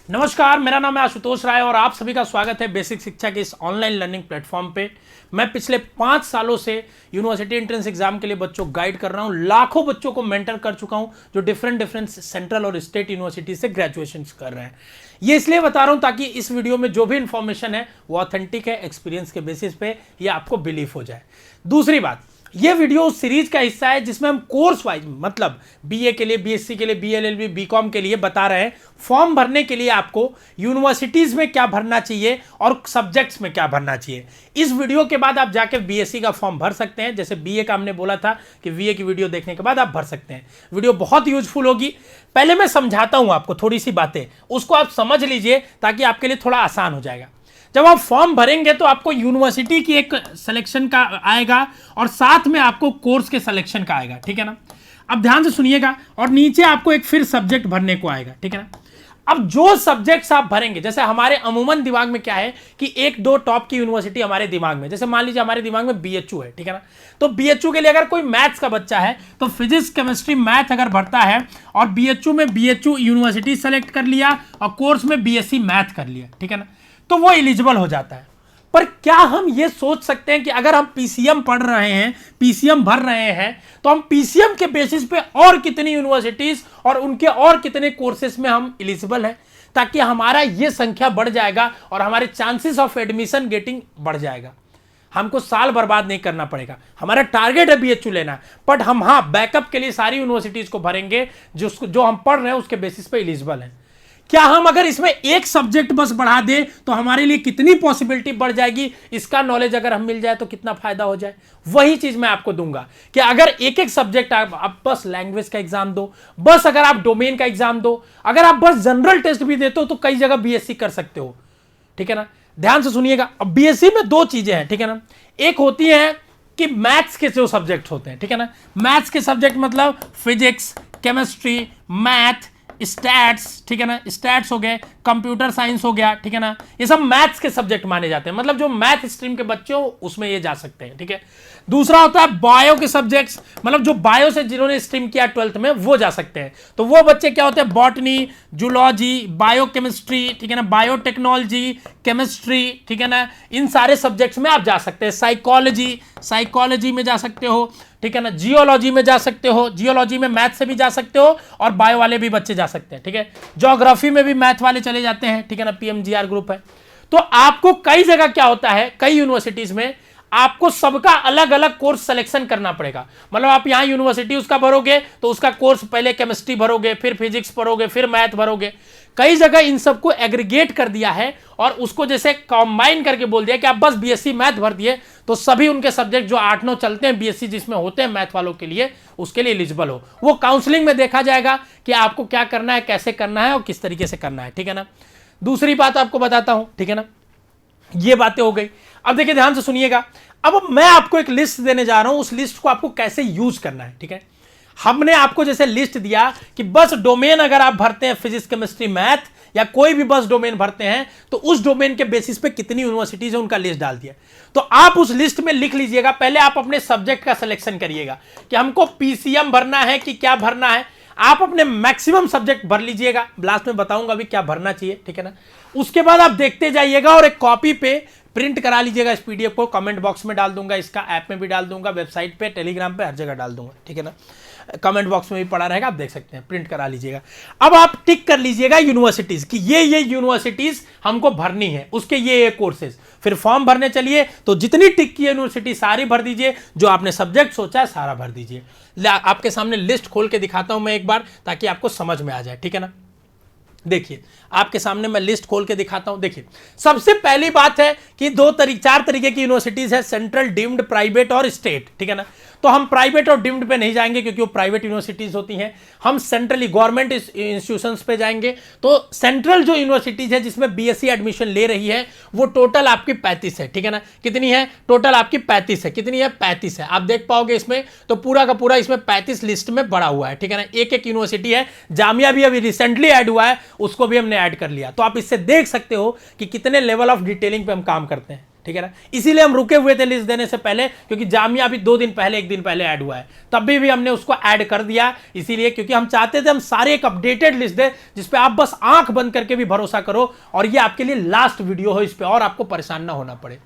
नमस्कार, मेरा नाम है आशुतोष राय और आप सभी का स्वागत है बेसिक शिक्षा के इस ऑनलाइन लर्निंग प्लेटफॉर्म पे। मैं पिछले 5 सालों से यूनिवर्सिटी एंट्रेंस एग्जाम के लिए बच्चों को गाइड कर रहा हूं। लाखों बच्चों को मेंटर कर चुका हूं जो डिफरेंट सेंट्रल और स्टेट यूनिवर्सिटी से ग्रेजुएशन कर रहे हैं। ये इसलिए बता रहा हूं ताकि इस वीडियो में जो भी इंफॉर्मेशन है वो ऑथेंटिक है, एक्सपीरियंस के बेसिस पे ये आपको बिलीव हो जाए। दूसरी बात, ये वीडियो उस सीरीज का हिस्सा है जिसमें हम कोर्स वाइज मतलब बीए के लिए, बीएससी के लिए, बीएलएलबी, बीकॉम के लिए बता रहे हैं फॉर्म भरने के लिए आपको यूनिवर्सिटीज में क्या भरना चाहिए और सब्जेक्ट्स में क्या भरना चाहिए। इस वीडियो के बाद आप जाके बीएससी का फॉर्म भर सकते हैं। जैसे बीए का हमने बोला था कि बीए की वीडियो देखने के बाद आप भर सकते हैं। वीडियो बहुत यूजफुल होगी। पहले मैं समझाता हूं आपको थोड़ी सी बातें, उसको आप समझ लीजिए ताकि आपके लिए थोड़ा आसान हो जाएगा। जब आप फॉर्म भरेंगे तो आपको यूनिवर्सिटी की एक सिलेक्शन का आएगा और साथ में आपको कोर्स के सिलेक्शन का आएगा, ठीक है ना। अब ध्यान से सुनिएगा और नीचे आपको एक फिर सब्जेक्ट भरने को आएगा, ठीक है ना। अब जो सब्जेक्ट्स आप भरेंगे, जैसे हमारे अमूमन दिमाग में क्या है कि एक दो टॉप की यूनिवर्सिटी हमारे दिमाग में, जैसे मान लीजिए हमारे दिमाग में बीएचयू है, ठीक है ना। तो बीएचयू के लिए अगर कोई मैथ्स का बच्चा है तो फिजिक्स, केमिस्ट्री, मैथ अगर भरता है और बीएचयू में बीएचयू यूनिवर्सिटी सेलेक्ट कर लिया और कोर्स में बीएससी मैथ कर लिया, ठीक है ना, तो वो एलिजिबल हो जाता है। पर क्या हम ये सोच सकते हैं कि अगर हम पीसीएम पढ़ रहे हैं, पीसीएम भर रहे हैं, तो हम पीसीएम के बेसिस पे और कितनी यूनिवर्सिटीज और उनके और कितने कोर्सेस में हम एलिजिबल हैं, ताकि हमारा ये संख्या बढ़ जाएगा और हमारे चांसेस ऑफ एडमिशन गेटिंग बढ़ जाएगा। हमको साल बर्बाद नहीं करना पड़ेगा। हमारा टारगेट है बीएचयू लेना, बट हम बैकअप के लिए सारी यूनिवर्सिटीज को भरेंगे जो हम पढ़ रहे हैं उसके बेसिस पे एलिजिबल हैं। क्या हम अगर इसमें एक सब्जेक्ट बस बढ़ा दें तो हमारे लिए कितनी पॉसिबिलिटी बढ़ जाएगी, इसका नॉलेज अगर हम मिल जाए तो कितना फायदा हो जाए। वही चीज मैं आपको दूंगा कि अगर एक एक सब्जेक्ट आप बस लैंग्वेज का एग्जाम दो, बस अगर आप डोमेन का एग्जाम दो, अगर आप बस जनरल टेस्ट भी देते हो तो कई जगह बीएससी कर सकते हो, ठीक है ना। ध्यान से सुनिएगा। अब बीएससी में दो चीजें हैं, ठीक है ना। एक होती है कि मैथ्स के जो सब्जेक्ट होते हैं, ठीक है ना। मैथ्स के सब्जेक्ट मतलब फिजिक्स, केमिस्ट्री, मैथ, स्टैट्स, ठीक है ना। स्टैट्स हो गए, कंप्यूटर साइंस हो गया, ठीक है ना। ये सब मैथ्स के सब्जेक्ट माने जाते हैं, मतलब जो मैथ स्ट्रीम के बच्चे हो उसमें ये जा सकते हैं, ठीक है। दूसरा होता है बायो के सब्जेक्ट्स, मतलब जो बायो से जिन्होंने स्ट्रीम किया 12th में वो जा सकते हैं। तो वो बच्चे क्या होते हैं, बॉटनी, जूलॉजी, बायोकेमिस्ट्री, ठीक है ना, बायोटेक्नोलॉजी, केमिस्ट्री, ठीक है ना, इन सारे सब्जेक्ट्स में आप जा सकते हैं। साइकोलॉजी में जा सकते हो, ठीक है ना। जियोलॉजी में जा सकते हो, जियोलॉजी में मैथ से भी जा सकते हो और बायो वाले भी बच्चे जा सकते हैं, ठीक है। ज्योग्राफी में भी मैथ वाले चले जाते हैं, ठीक है ना, पीएमजीआर ग्रुप है। तो आपको कई जगह क्या होता है, कई यूनिवर्सिटीज में आपको सबका अलग अलग कोर्स सिलेक्शन करना पड़ेगा। मतलब आप यहां यूनिवर्सिटी उसका भरोगे तो उसका कोर्स पहले केमिस्ट्री भरोगे, फिर फिजिक्स भरोगे, फिर मैथ भरोगे। कई जगह इन सबको एग्रीगेट कर दिया है और उसको जैसे कंबाइन करके बोल दिया कि आप बस बीएससी मैथ भर दिए तो सभी उनके सब्जेक्ट जो 8-9 चलते हैं बीएससी जिसमें होते हैं मैथ वालों के लिए, उसके लिए एलिजिबल हो। वो काउंसलिंग में देखा जाएगा कि आपको क्या करना है, कैसे करना है और किस तरीके से करना है, ठीक है ना। दूसरी बात आपको बताता हूं, ठीक है ना। ये बातें हो गई। अब देखिए ध्यान से सुनिएगा। अब मैं आपको एक लिस्ट देने जा रहा हूं, उस लिस्ट को आपको कैसे यूज करना है, ठीक है। हमने आपको जैसे लिस्ट दिया कि बस डोमेन अगर आप भरते हैं फिजिक्स, केमिस्ट्री, मैथ या कोई भी बस डोमेन भरते हैं तो उस डोमेन के बेसिस पे कितनी यूनिवर्सिटीज है उनका लिस्ट डाल दिया। तो आप उस लिस्ट में लिख लीजिएगा। पहले आप अपने सब्जेक्ट का सिलेक्शन करिएगा कि हमको पीसीएम भरना है कि क्या भरना है। आप अपने मैक्सिमम सब्जेक्ट भर लीजिएगा, लास्ट में बताऊंगा अभी क्या भरना चाहिए, ठीक है ना। उसके बाद आप देखते जाइएगा और एक कॉपी पे प्रिंट करा लीजिएगा इस पीडीएफ को। कमेंट बॉक्स में डाल दूंगा, इसका ऐप में भी डाल दूंगा, वेबसाइट पे, टेलीग्राम पे, हर जगह डाल दूंगा, ठीक है ना। कमेंट बॉक्स में भी पड़ा रहेगा, आप देख सकते हैं, प्रिंट करा लीजिएगा। अब आप टिक कर लीजिएगा यूनिवर्सिटीज कि ये यूनिवर्सिटीज हमको भरनी है, उसके ये कोर्सेज। फिर फॉर्म भरने चलिए तो जितनी टिक की यूनिवर्सिटी सारी भर दीजिए, जो आपने सब्जेक्ट सोचा है सारा भर दीजिए। आपके सामने लिस्ट खोल के दिखाता हूं मैं एक बार ताकि आपको समझ में आ जाए, ठीक है ना। देखिए आपके सामने मैं लिस्ट खोल के दिखाता हूं। देखिए सबसे पहली बात है कि 4 तरीके की यूनिवर्सिटीज है, सेंट्रल, डीम्ड, प्राइवेट और स्टेट, ठीक है ना। तो हम प्राइवेट और डीम्ड पे नहीं जाएंगे क्योंकि वो प्राइवेट यूनिवर्सिटीज होती हैं। हम सेंट्रली गवर्नमेंट इंस्टीट्यूशंस पे जाएंगे। तो सेंट्रल जो यूनिवर्सिटीज है जिसमें बीएससी एडमिशन ले रही है वो टोटल आपकी 35 है, ठीक है ना। कितनी है टोटल आपकी? 35 है। कितनी है? 35 है। आप देख पाओगे इसमें तो पूरा का पूरा इसमें 35 लिस्ट में बड़ा हुआ है, ठीक है ना। एक एक यूनिवर्सिटी है। जामिया भी अभी रिसेंटली ऐड हुआ है, उसको भी हमने ऐड कर लिया। तो आप इससे देख सकते हो कि कितने लेवल ऑफ डिटेलिंग पे हम काम करते हैं, ठीक है ना। इसीलिए हम रुके हुए थे लिस्ट देने से पहले, क्योंकि जामिया अभी 2 दिन पहले 1 दिन पहले ऐड हुआ है, तब भी हमने उसको ऐड कर दिया, इसीलिए क्योंकि हम चाहते थे हम सारे एक अपडेटेड लिस्ट दें जिसपे आप बस आंख बंद करके भी भरोसा करो, और ये आपके लिए लास्ट वीडियो हो इस पे, और आपको परेशान ना होना पड़े।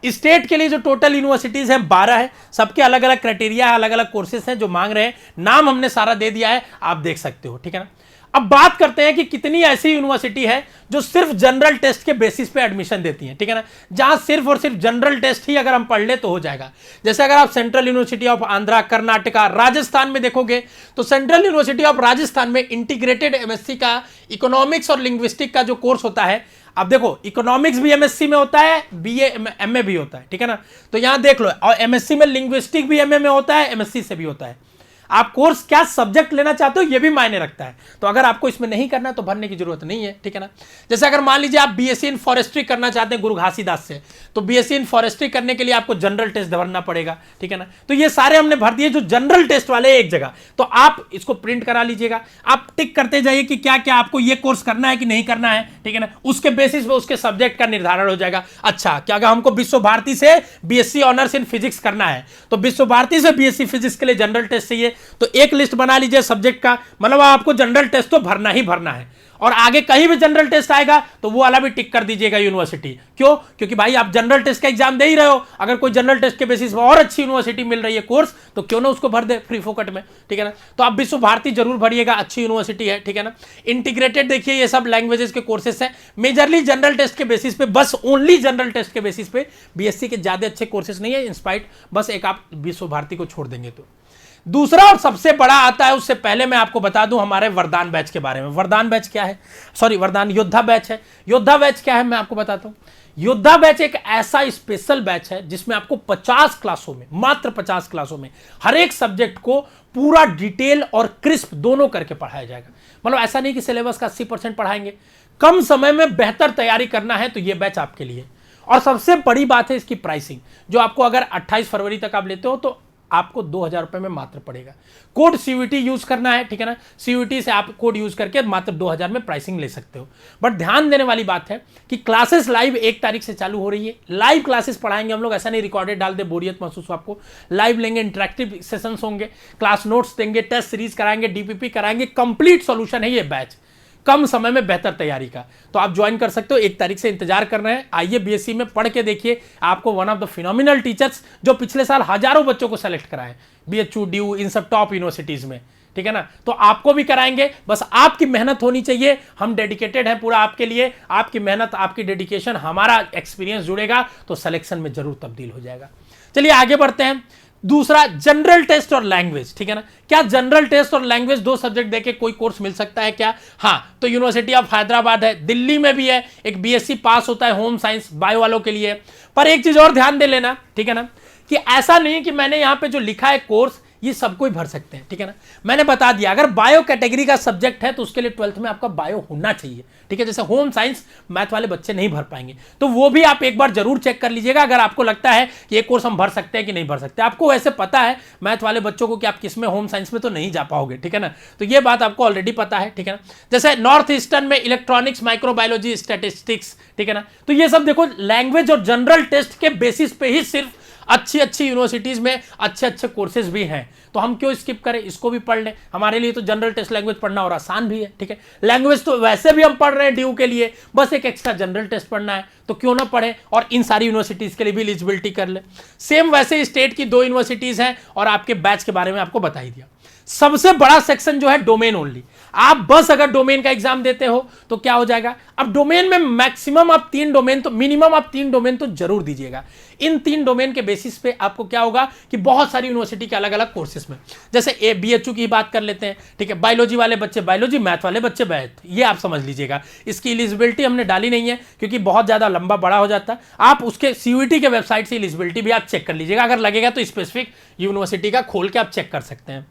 स्टेट के लिए जो टोटल यूनिवर्सिटीज हैं 12 है, सबके अलग अलग क्राइटेरिया है, अलग अलग कोर्सेज हैं जो मांग रहे हैं, नाम हमने सारा दे दिया है, आप देख सकते हो, ठीक है ना। अब बात करते हैं कि कितनी ऐसी यूनिवर्सिटी है जो सिर्फ जनरल टेस्ट के बेसिस पे एडमिशन देती हैं, ठीक है ना, जहां सिर्फ और सिर्फ जनरल टेस्ट ही अगर हम पढ़ ले तो हो जाएगा। जैसे अगर आप central university of Andhra, Karnataka, Rajasthan में देखोगे तो सेंट्रल यूनिवर्सिटी ऑफ राजस्थान में इंटीग्रेटेड एमएससी का इकोनॉमिक्स और लिंग्विस्टिक का जो कोर्स होता है, अब देखो इकोनॉमिक्स भी एमएससी में होता है, बीए एमए भी होता है, ठीक है ना, तो यहां देख लो, और एमएससी में लिंग्विस्टिक भी एमए में होता है, एमएससी से भी होता है। आप कोर्स क्या सब्जेक्ट लेना चाहते हो ये भी मायने रखता है, तो अगर आपको इसमें नहीं करना तो भरने की जरूरत नहीं है, ठीक है ना। जैसे अगर मान लीजिए आप बीएससी इन फॉरेस्ट्री करना चाहते हैं गुरु घासीदास से, तो बीएससी इन फॉरेस्ट्री करने के लिए आपको जनरल टेस्ट भरना पड़ेगा, ठीक है ना। तो ये सारे हमने भर दिए जो जनरल टेस्ट वाले एक जगह, तो आप इसको प्रिंट करा लीजिएगा, आप टिक करते जाइए कि क्या क्या आपको ये कोर्स करना है कि नहीं करना है, ठीक है ना। उसके बेसिस पे उसके सब्जेक्ट का निर्धारण हो जाएगा। अच्छा, क्या अगर हमको विश्व भारती से बीएससी ऑनर्स इन फिजिक्स करना है, तो विश्व भारती से बीएससी फिजिक्स के लिए जनरल टेस्ट चाहिए, तो एक लिस्ट बना लीजिए सब्जेक्ट का, मतलब आपको जनरल टेस्ट तो भरना ही भरना है, और आगे कहीं भी जनरल टेस्ट आएगा तो वो वाला भी टिक कर दीजिएगा यूनिवर्सिटी। क्यों? क्योंकि भाई आप जनरल टेस्ट का एग्जाम दे ही रहे हो, अगर कोई जनरल टेस्ट के बेसिस पर और अच्छी यूनिवर्सिटी मिल रही है कोर्स, तो क्यों ना उसको भर दे फ्री फोकट में, ठीक है ना। तो आप विश्व भारती जरूर भरिएगा, अच्छी यूनिवर्सिटी है, ठीक है ना। इंटीग्रेटेड देखिए ये सब लैंग्वेजेस के कोर्सेस हैं, मेजरली जनरल टेस्ट के बेसिस पे, बस ओनली जनरल टेस्ट के बेसिस पे, बीएससी के ज्यादा अच्छे कोर्सेस नहीं है इंस्पाइट, बस एक आप विश्व भारती को छोड़ देंगे तो। दूसरा और सबसे बड़ा आता है, उससे पहले मैं आपको बता दूं हमारे वरदान बैच के बारे में। वरदान बैच क्या है? सॉरी, वरदान योद्धा बैच है। योद्धा बैच क्या है मैं आपको बताता हूं। योद्धा बैच एक ऐसा स्पेशल बैच है जिसमें आपको 50 क्लासों में, मात्र 50 क्लासों में हर एक सब्जेक्ट को पूरा डिटेल और क्रिस्प दोनों करके पढ़ाया जाएगा। मतलब ऐसा नहीं कि सिलेबस का 80% पढ़ाएंगे, कम समय में बेहतर तैयारी करना है तो यह बैच आपके लिए। और सबसे बड़ी बात है इसकी प्राइसिंग, जो आपको अगर 28 फरवरी तक आप लेते हो तो आपको 2000 रुपए में मात्र पड़ेगा। कोड सीयूटी यूज करना है, ठीक है ना, सीयूटी से आप कोड यूज करके मात्र 2000 में प्राइसिंग ले सकते हो। बट ध्यान देने वाली बात है कि क्लासेस लाइव 1 तारीख से चालू हो रही है। लाइव क्लासेस पढ़ाएंगे हम लोग, ऐसा नहीं रिकॉर्डेड डाल दे बोरियत महसूस हो आपको। लाइव लेंगे, इंटरेक्टिव सेशंस होंगे, क्लास नोट्स देंगे, टेस्ट सीरीज कराएंगे, डीपीपी कराएंगे, कंप्लीट सॉल्यूशन है ये बैच, कम समय में बेहतर तैयारी का। तो आप ज्वाइन कर सकते हो, 1 तारीख से इंतजार कर रहे हैं। आइए बीएससी में पढ़ के देखिए, आपको one of the phenomenal teachers जो पिछले साल हजारों बच्चों को सेलेक्ट कराए, बीएचयू, डीयू, इन सब टॉप यूनिवर्सिटीज में, ठीक है ना। तो आपको भी कराएंगे, बस आपकी मेहनत होनी चाहिए। हम डेडिकेटेड हैं पूरा आपके लिए, आपकी मेहनत, आपकी डेडिकेशन, हमारा एक्सपीरियंस जुड़ेगा तो सिलेक्शन में जरूर तब्दील हो जाएगा। चलिए आगे बढ़ते हैं। दूसरा, जनरल टेस्ट और लैंग्वेज, ठीक है ना। क्या जनरल टेस्ट और लैंग्वेज 2 सब्जेक्ट देके कोई कोर्स मिल सकता है क्या? हाँ, तो यूनिवर्सिटी ऑफ हैदराबाद है, दिल्ली में भी है, एक बीएससी पास होता है होम साइंस बायो वालों के लिए। पर एक चीज और ध्यान दे लेना, ठीक है ना, कि ऐसा नहीं कि मैंने यहां पे जो लिखा है कोर्स ये सब कोई भर सकते हैं, ठीक है ना। मैंने बता दिया, अगर बायो कैटेगरी का सब्जेक्ट है तो उसके लिए 12th में आपका बायो होना चाहिए, ठीक है। जैसे होम साइंस मैथ वाले बच्चे नहीं भर पाएंगे, तो वो भी आप एक बार जरूर चेक कर लीजिएगा अगर आपको लगता है कि ये कोर्स हम भर सकते हैं कि नहीं भर सकते। आपको वैसे पता है मैथ वाले बच्चों को कि आप किस में, होम साइंस में तो नहीं जा पाओगे, ठीक है ना। तो ये बात आपको ऑलरेडी पता है, ठीक है ना। जैसे नॉर्थ ईस्टर्न में इलेक्ट्रॉनिक्स, माइक्रोबायोलॉजी, स्टैटिस्टिक्स, ठीक है ना। तो ये सब देखो लैंग्वेज और जनरल टेस्ट के बेसिस पे ही सिर्फ अच्छी अच्छी यूनिवर्सिटीज में अच्छे अच्छे कोर्सेज भी हैं, तो हम क्यों स्किप करें, इसको भी पढ़ लें। हमारे लिए तो जनरल टेस्ट लैंग्वेज पढ़ना और आसान भी है, ठीक है। लैंग्वेज तो वैसे भी हम पढ़ रहे हैं ड्यू के लिए, बस एक एक्स्ट्रा जनरल टेस्ट पढ़ना है, तो क्यों ना पढ़े और इन सारी यूनिवर्सिटीज के लिए भी एलिजिबिलिटी कर ले। सेम वैसे स्टेट की 2 यूनिवर्सिटीज हैं और आपके बैच के बारे में आपको बता ही दिया। सबसे बड़ा सेक्शन जो है डोमेन ओनली। आप बस अगर डोमेन का एग्जाम देते हो तो क्या हो जाएगा, अब डोमेन में मैक्सिमम आप 3 डोमेन, तो मिनिमम आप 3 डोमेन तो जरूर दीजिएगा। इन 3 डोमेन के बेसिस पे आपको क्या होगा कि बहुत सारी यूनिवर्सिटी के अलग अलग कोर्सेज में, जैसे बीएचयू की बात कर लेते हैं, ठीक है, बायोलॉजी वाले बच्चे बायोलॉजी, मैथ वाले बच्चे मैथ, ये आप समझ लीजिएगा। इसकी एलिजिबिलिटी हमने डाली नहीं है क्योंकि बहुत ज्यादा लंबा बड़ा हो जाता है। आप उसके सीयूईटी के वेबसाइट से एलिजिबिलिटी भी आप चेक कर लीजिएगा, अगर लगेगा तो स्पेसिफिक यूनिवर्सिटी का खोल के आप चेक कर सकते हैं।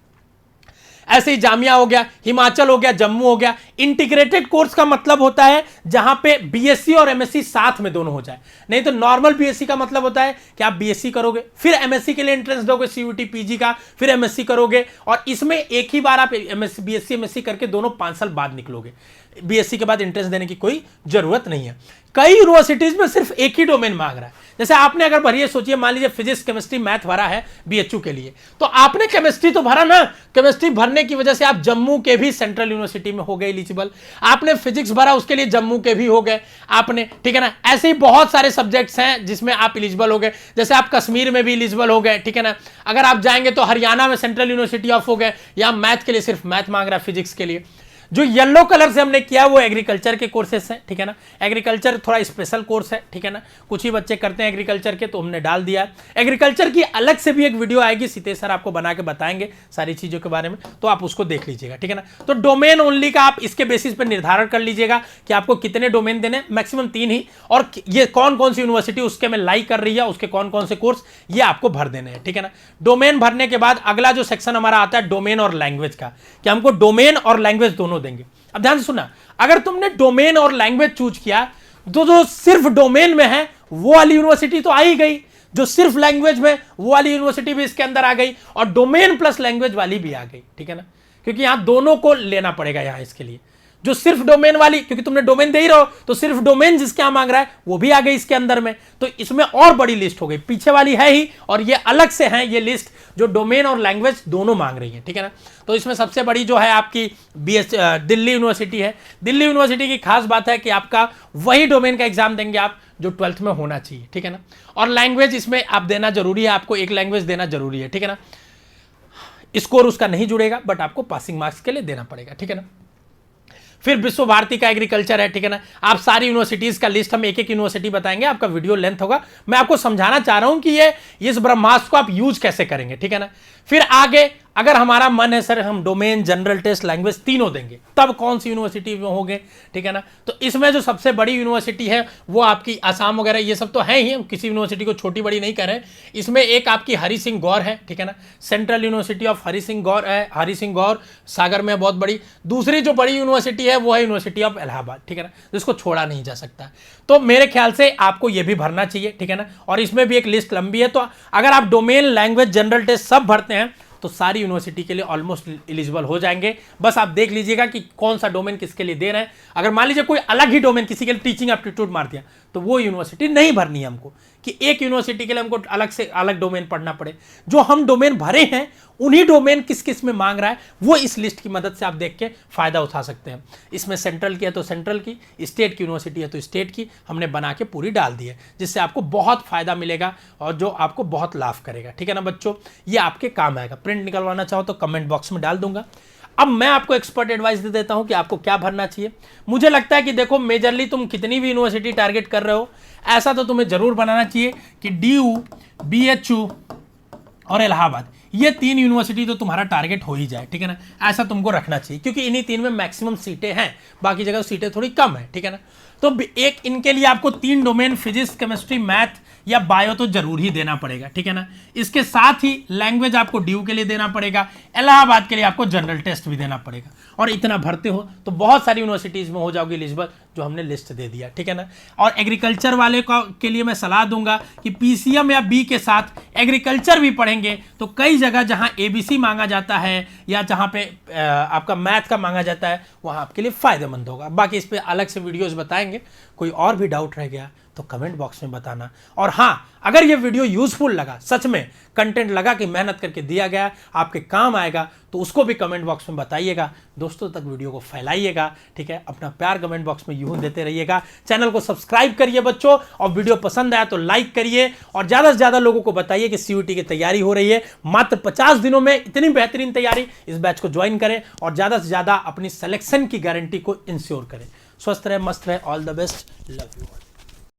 ऐसे ही जामिया हो गया, हिमाचल हो गया, जम्मू हो गया। इंटीग्रेटेड कोर्स का मतलब होता है जहां पे बीएससी और एमएससी साथ में दोनों हो जाए। नहीं तो नॉर्मल बीएससी का मतलब होता है कि आप बीएससी करोगे, फिर एमएससी के लिए एंट्रेंस दोगे सीयूटी पीजी का, फिर एमएससी करोगे, और इसमें एक ही बार आप बीएससी एमएससी करके दोनों 5 साल बाद निकलोगे। बीएससी के बाद एंट्रेंस देने की कोई जरूरत नहीं है। कई यूनिवर्सिटीज में सिर्फ एक ही डोमेन मांग रहा है। जैसे आपने अगर भरिए, सोचिए मान लीजिए फिजिक्स केमिस्ट्री मैथ भरा है बीएचयू के लिए, तो आपने केमिस्ट्री तो भरा ना, केमिस्ट्री भरने की वजह से आप जम्मू के भी सेंट्रल यूनिवर्सिटी में हो गए एलिजिबल। आपने फिजिक्स भरा, उसके लिए जम्मू के भी हो गए आपने, ठीक है ना। ऐसे ही बहुत सारे सब्जेक्ट्स हैं जिसमें आप एलिजिबल हो गए। जैसे आप कश्मीर में भी एलिजिबल हो गए, ठीक है ना। अगर आप जाएंगे तो हरियाणा में सेंट्रल यूनिवर्सिटी ऑफ हो गए, या मैथ के लिए सिर्फ मैथ मांग रहा है, फिजिक्स के लिए। जो येलो कलर से हमने किया वो एग्रीकल्चर के कोर्सेस हैं, ठीक है ना। एग्रीकल्चर थोड़ा स्पेशल कोर्स है, ठीक है ना। कुछ ही बच्चे करते हैं एग्रीकल्चर के, तो हमने डाल दिया। एग्रीकल्चर की अलग से भी एक वीडियो आएगी, सीतेश सर आपको बना के बताएंगे सारी चीज़ों के बारे में, तो आप उसको देख लीजिएगा, ठीक है ना। तो डोमेन ओनली का आप इसके बेसिस पर निर्धारण कर लीजिएगा कि आपको कितने डोमेन देने, मैक्सिमम 3 ही, और ये कौन कौन सी यूनिवर्सिटी उसके में लाइक कर रही है, उसके कौन कौन से कोर्स ये आपको भर देने हैं, ठीक है ना। डोमेन भरने के बाद अगला जो सेक्शन हमारा आता है डोमेन और लैंग्वेज का, कि हमको डोमेन और लैंग्वेज दोनों देंगे। अब ध्यान से सुनना, अगर तुमने डोमेन और लैंग्वेज चूज किया तो जो सिर्फ डोमेन में है वो वाली यूनिवर्सिटी तो आ ही गई, जो सिर्फ लैंग्वेज में वो वाली यूनिवर्सिटी भी इसके अंदर आ गई, और डोमेन प्लस लैंग्वेज वाली भी आ गई, ठीक है ना। क्योंकि यहां दोनों को लेना पड़ेगा यहां इसके लिए। जो सिर्फ डोमेन वाली, क्योंकि तुमने डोमेन दे ही रहो, तो सिर्फ डोमेन जिसके यहां मांग रहा है वो भी आ गई इसके अंदर में, तो इसमें और बड़ी लिस्ट हो गई। पीछे वाली है ही, और ये अलग से है ये लिस्ट जो डोमेन और लैंग्वेज दोनों मांग रही है, ठीक है ना। तो इसमें सबसे बड़ी जो है आपकी दिल्ली यूनिवर्सिटी है। दिल्ली यूनिवर्सिटी की खास बात है कि आपका वही डोमेन का एग्जाम देंगे आप जो 12th में होना चाहिए, ठीक है ना। और लैंग्वेज इसमें आप देना जरूरी है, आपको एक लैंग्वेज देना जरूरी है, ठीक है ना। स्कोर उसका नहीं जुड़ेगा, बट आपको पासिंग मार्क्स के लिए देना पड़ेगा, ठीक है ना। फिर विश्व भारती का एग्रीकल्चर है, ठीक है ना। आप सारी यूनिवर्सिटीज का लिस्ट, हम एक एक यूनिवर्सिटी बताएंगे, आपका वीडियो लेंथ होगा। मैं आपको समझाना चाह रहा हूं कि ये इस ब्रह्मास्त्र को आप यूज कैसे करेंगे, ठीक है ना। फिर आगे अगर हमारा मन है सर हम डोमेन, जनरल टेस्ट, लैंग्वेज तीनों देंगे, तब कौन सी यूनिवर्सिटी में होंगे, ठीक है ना। तो इसमें जो सबसे बड़ी यूनिवर्सिटी है वो आपकी आसाम वगैरह ये सब तो है ही, हम किसी यूनिवर्सिटी को छोटी बड़ी नहीं कर रहे हैं। इसमें एक आपकी हरि सिंह गौर है, ठीक है ना। Central university of Hari Singh Gour है, हरि सिंह गौर सागर में बहुत बड़ी। दूसरी जो बड़ी यूनिवर्सिटी है वो है यूनिवर्सिटी ऑफ इलाहाबाद, ठीक है ना, जिसको छोड़ा नहीं जा सकता। तो मेरे ख्याल से आपको ये भी भरना चाहिए, ठीक है ना। और इसमें भी एक लिस्ट लंबी है, तो अगर आप डोमेन, लैंग्वेज, जनरल टेस्ट सब भरते हैं तो सारी यूनिवर्सिटी के लिए ऑलमोस्ट एलिजिबल हो जाएंगे। बस आप देख लीजिएगा कि कौन सा डोमेन किसके लिए दे रहे हैं। अगर मान लीजिए कोई अलग ही डोमेन किसी के लिए टीचिंग एप्टीट्यूड मार दिया, तो वो यूनिवर्सिटी नहीं भरनी है हमको, कि एक यूनिवर्सिटी के लिए हमको अलग से अलग डोमेन पढ़ना पड़े। जो हम डोमेन भरे हैं उन्हीं डोमेन किस किस में मांग रहा है वो इस लिस्ट की मदद से आप देख के फायदा उठा सकते हैं। इसमें सेंट्रल की है तो सेंट्रल की, स्टेट की यूनिवर्सिटी है तो स्टेट की, हमने बना के पूरी डाल दी है, जिससे आपको बहुत फायदा मिलेगा और जो आपको बहुत लाभ करेगा, ठीक है ना बच्चों। ये आपके काम आएगा। प्रिंट निकलवाना चाहो तो कमेंट बॉक्स में डाल दूंगा। अब मैं आपको एक्सपर्ट एडवाइस दे देता हूं कि आपको क्या भरना चाहिए। मुझे लगता है कि देखो, मेजरली तुम कितनी भी यूनिवर्सिटी टारगेट कर रहे हो, ऐसा तो तुम्हें जरूर बनाना चाहिए कि DU, BHU और इलाहाबाद, ये 3 यूनिवर्सिटी तो तुम्हारा टारगेट हो ही जाए, ठीक है ना। ऐसा तुमको रखना चाहिए, क्योंकि इन्हीं 3 में मैक्सिमम सीटें हैं, बाकी जगह सीटें थोड़ी कम है, ठीक है ना। तो एक इनके लिए आपको 3 डोमेन, फिजिक्स, केमिस्ट्री, मैथ या बायो तो जरूर ही देना पड़ेगा, ठीक है ना। इसके साथ ही लैंग्वेज आपको DU के लिए देना पड़ेगा, इलाहाबाद के लिए आपको जनरल टेस्ट भी देना पड़ेगा। और इतना भरते हो तो बहुत सारी यूनिवर्सिटीज में हो जाओगे एलिजिबल, जो हमने लिस्ट दे दिया, ठीक है ना। और एग्रीकल्चर वाले के लिए मैं सलाह दूंगा कि PCM या B के साथ एग्रीकल्चर भी पढ़ेंगे तो कई जगह जहां ABC मांगा जाता है या जहां पे आपका मैथ का मांगा जाता है, वहां आपके लिए फायदेमंद होगा। बाकी इस पर अलग से वीडियोस बताएंगे। कोई और भी डाउट रह गया तो कमेंट बॉक्स में बताना। और हाँ, अगर ये वीडियो यूजफुल लगा, सच में कंटेंट लगा कि मेहनत करके दिया गया, आपके काम आएगा, तो उसको भी कमेंट बॉक्स में बताइएगा। दोस्तों तक वीडियो को फैलाइएगा, ठीक है। अपना प्यार कमेंट बॉक्स में यूं देते रहिएगा। चैनल को सब्सक्राइब करिए बच्चों, और वीडियो पसंद आया तो लाइक करिए, और ज़्यादा से ज़्यादा लोगों को बताइए कि CUET की तैयारी हो रही है। मात्र 50 दिनों में इतनी बेहतरीन तैयारी, इस बैच को ज्वाइन करें और ज़्यादा से ज़्यादा अपनी सिलेक्शन की गारंटी को इंश्योर करें। स्वस्थ रहे, मस्त रहे, all the best, love you all.